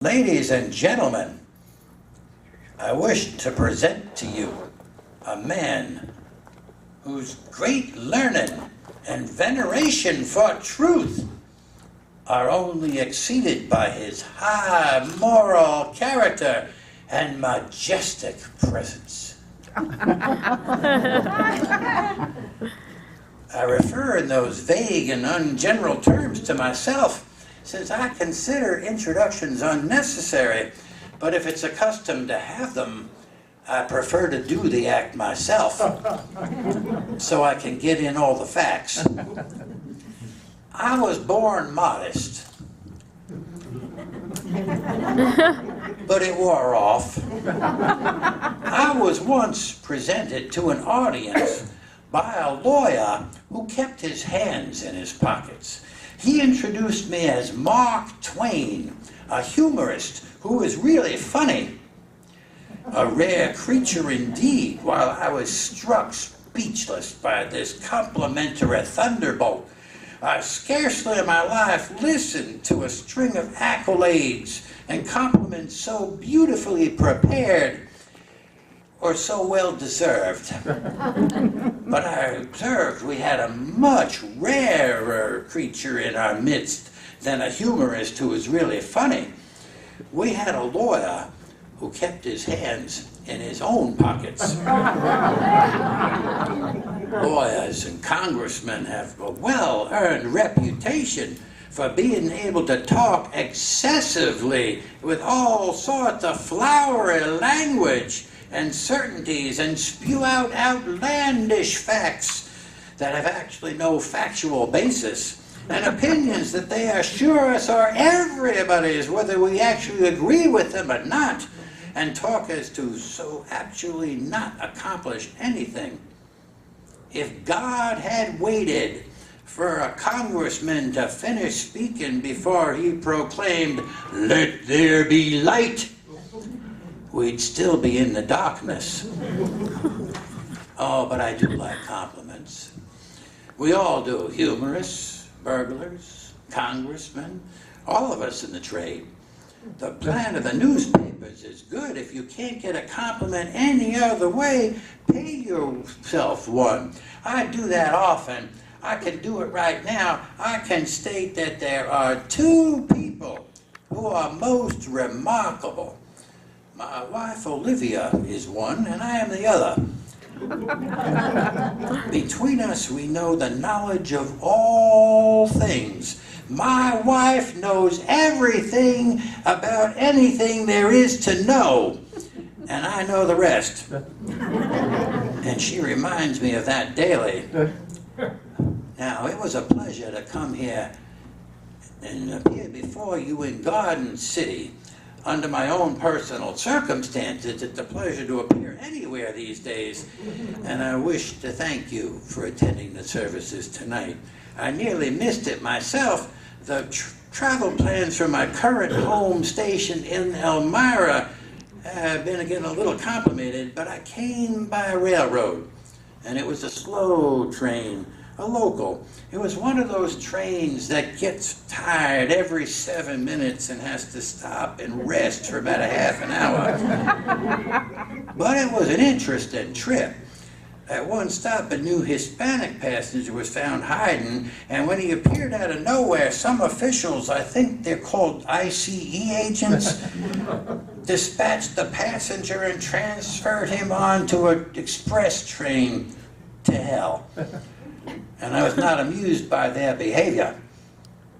Ladies and gentlemen, I wish to present to you a man whose great learning and veneration for truth are only exceeded by his high moral character and majestic presence. I refer in those vague and ungeneral terms to myself, since I consider introductions unnecessary, but if it's a custom to have them, I prefer to do the act myself, so I can get in all the facts. I was born modest, but it wore off. I was once presented to an audience by a lawyer who kept his hands in his pockets. He introduced me as Mark Twain, a humorist who is really funny. A rare creature indeed, while I was struck speechless by this complimentary thunderbolt. I scarcely in my life listened to a string of accolades and compliments so beautifully prepared or so well deserved. But I observed we had a much rarer creature in our midst than a humorist who was really funny. We had a lawyer who kept his hands in his own pockets. Lawyers and congressmen have a well-earned reputation for being able to talk excessively with all sorts of flowery language and certainties and spew out outlandish facts that have actually no factual basis, and opinions that they assure us are everybody's, whether we actually agree with them or not, and talk as to so actually not accomplish anything. If God had waited for a congressman to finish speaking before he proclaimed, "Let there be light," we'd still be in the darkness. Oh, but I do like compliments. We all do, humorists, burglars, congressmen, all of us in the trade. The plan of the newspapers is good. If you can't get a compliment any other way, pay yourself one. I do that often. I can do it right now. I can state that there are two people who are most remarkable. My wife Olivia is one, and I am the other. Between us, we know the knowledge of all things. My wife knows everything about anything there is to know, and I know the rest. And she reminds me of that daily. Now, it was a pleasure to come here and appear before you in Garden City. Under my own personal circumstances, it's a pleasure to appear anywhere these days, and I wish to thank you for attending the services tonight. I nearly missed it myself. The travel plans for my current home station in Elmira have been getting a little complicated, but I came by railroad, and it was a slow train, a local. It was one of those trains that gets tired every 7 minutes and has to stop and rest for about a half an hour. But it was an interesting trip. At one stop, a new Hispanic passenger was found hiding, and when he appeared out of nowhere, some officials, I think they're called ICE agents, dispatched the passenger and transferred him on to an express train to hell. And I was not amused by their behavior.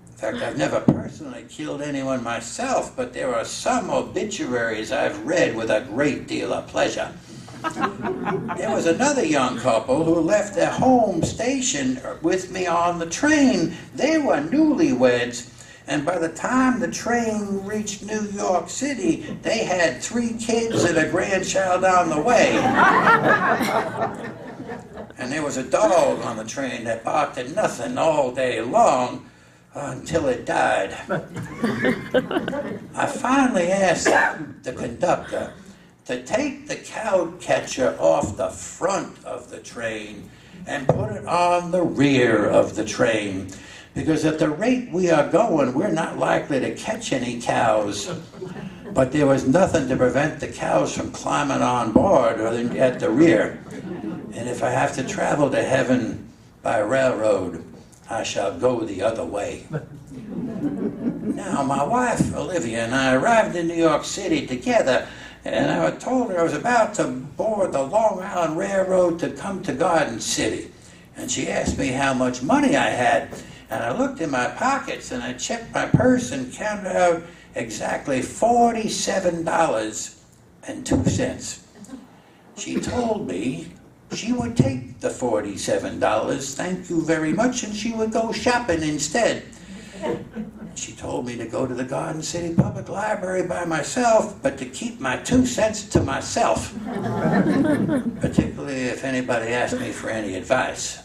In fact, I've never personally killed anyone myself, but there are some obituaries I've read with a great deal of pleasure. There was another young couple who left their home station with me on the train. They were newlyweds, and by the time the train reached New York City, they had 3 kids and a grandchild on the way. And there was a dog on the train that barked at nothing all day long until it died. I finally asked the conductor to take the cow catcher off the front of the train and put it on the rear of the train. because at the rate we are going, we're not likely to catch any cows. But there was nothing to prevent the cows from climbing on board or at the rear. And if I have to travel to heaven by railroad, I shall go the other way. Now, my wife, Olivia, and I arrived in New York City together, and I told her I was about to board the Long Island Railroad to come to Garden City. And she asked me how much money I had. And I looked in my pockets, and I checked my purse and counted out exactly $47.02. She told me she would take the $47, thank you very much, and she would go shopping instead. She told me to go to the Garden City Public Library by myself, but to keep my 2 cents to myself, particularly if anybody asked me for any advice.